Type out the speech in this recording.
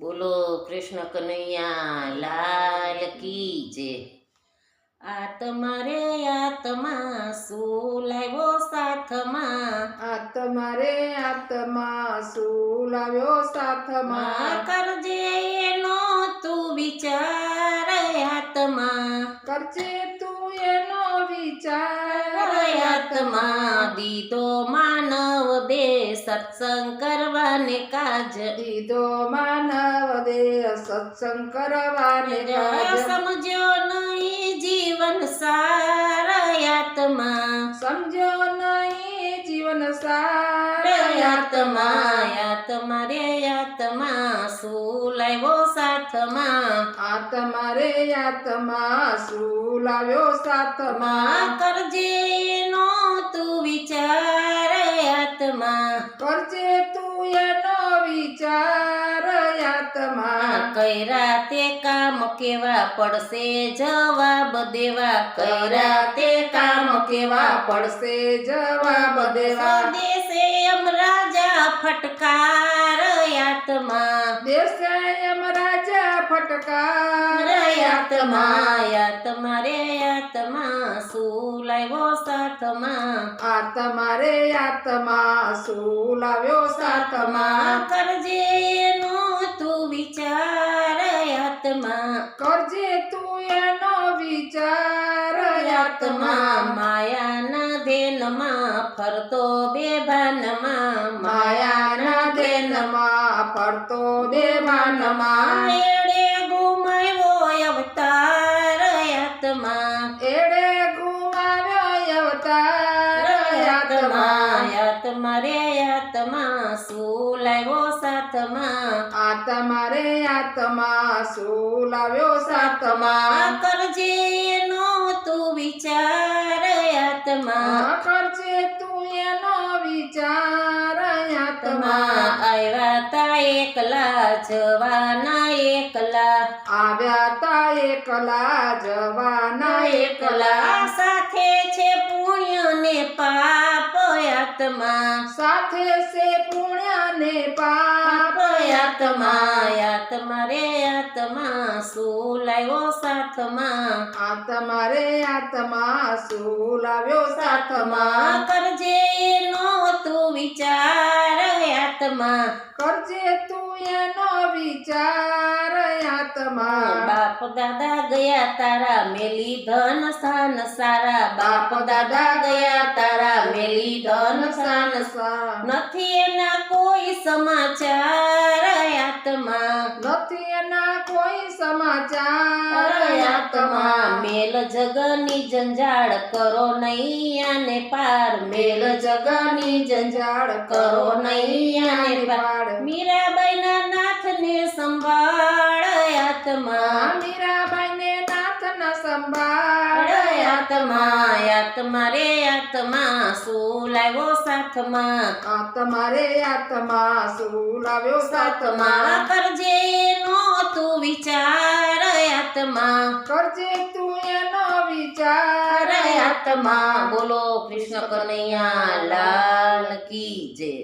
બોલો કૃષ્ણ કનૈયા લાલ કી જય। આત્મા રે આત્મા શું લાવ્યો સાથમાં, આત્મા રે આત્મા શું લાવ્યો સાથમાં, કરજે એનો તું વિચાર આત્મા, કરજે તું એનો વિચાર આત્મા દીધો માનવ દેહ સત્સંગ કરવાને કાજ, દીધો માનવ દેહ સત્સંગ કરવાને કાજ, સમજો નહીં જીવન સાર આત્મા, સમજો નહીં જીવન સાર આત્મા આત્મા રે આત્મા શું લાવ્યો સાથમાં, આત્મા રે આત્મા શું લાવ્યો સાથમાં, કરજે એનો તું વિચાર આત્મા, કરજે તું એનો વિચાર આત્મા, કર્યા તે કામ કેવા પડશે જવાબ દેવા, કર્યા તે કામ કેવા પડશે જવાબ દેવા, દેશે એમ રાજા ફટકાર આત્મા, દેશે એમ રાજા ફટકાર આત્મા આત્મા રે આત્મા શું લાવ્યો સાથમાં, આત્મા રે આત્મા શું લાવ્યો સાથમાં, કરજે એનો તું વિચાર આત્મા, કરજે તું એનો વિચાર આત્મા માયાના ધેનમાં ફરતો બેભાનમાં, માયાના ધ્યાનમાં ફરતો બેમાનમાં, એડે ગુમાવ્યો અવતાર આત્મા, એડે ગુમાવ્યો અવતાર આત્મા, આત્મા રે આત્મા શું લાવ્યો સાથમાં, આત્મા રે આત્મા શું લાવ્યો સાથમાં, કરજે એનો તું વિચાર આત્મા, કરજે તું એનો વિચાર આત્મા, આવ્યા તા એકલા જવાના એકલા, આવ્યા તા એકલા જવાના એકલા, સાથે છે પુણ્ય ને પાપ આત્મા, સાથે છે પુણ્ય ને પાપ આત્મા આત્મા રે આત્મા શું લાવ્યો સાથમાં, આત્મા રે આત્મા શું લાવ્યો સાથમાં, કરજે એનો તું વિચાર આત્મા, કરજે તું એનો વિચાર આત્મા, બાપ દાદા ગયા તારા મેલી ધન સ્થાન સારા, બાપ દાદા ગયા તારા મેલી ધન સ્થાન, નથી એના કોઈ સમાચાર આત્મા, નથી એના કોઈ સમાચાર આત્મા મેલ જગની જંજાળ કરો નહીં આને પાર, મેલ જગની જંજાળ કરો નહીં આને પાર, મીરાબાઈ ના નાથ ને સંભાળ આત્મા, મીરાબાઈ ને નાથ ના સંભાળ આત્મા આત્મા રે આત્મા શું લાવ્યો સાથમાં, આત્મા રે આત્મા શું લાવ્યો સાથમાં, કરજે એનો તું વિચાર આત્મા, કરજે તું એનો વિચાર આત્મા બોલો કૃષ્ણ કનૈયા લાલ કી જય।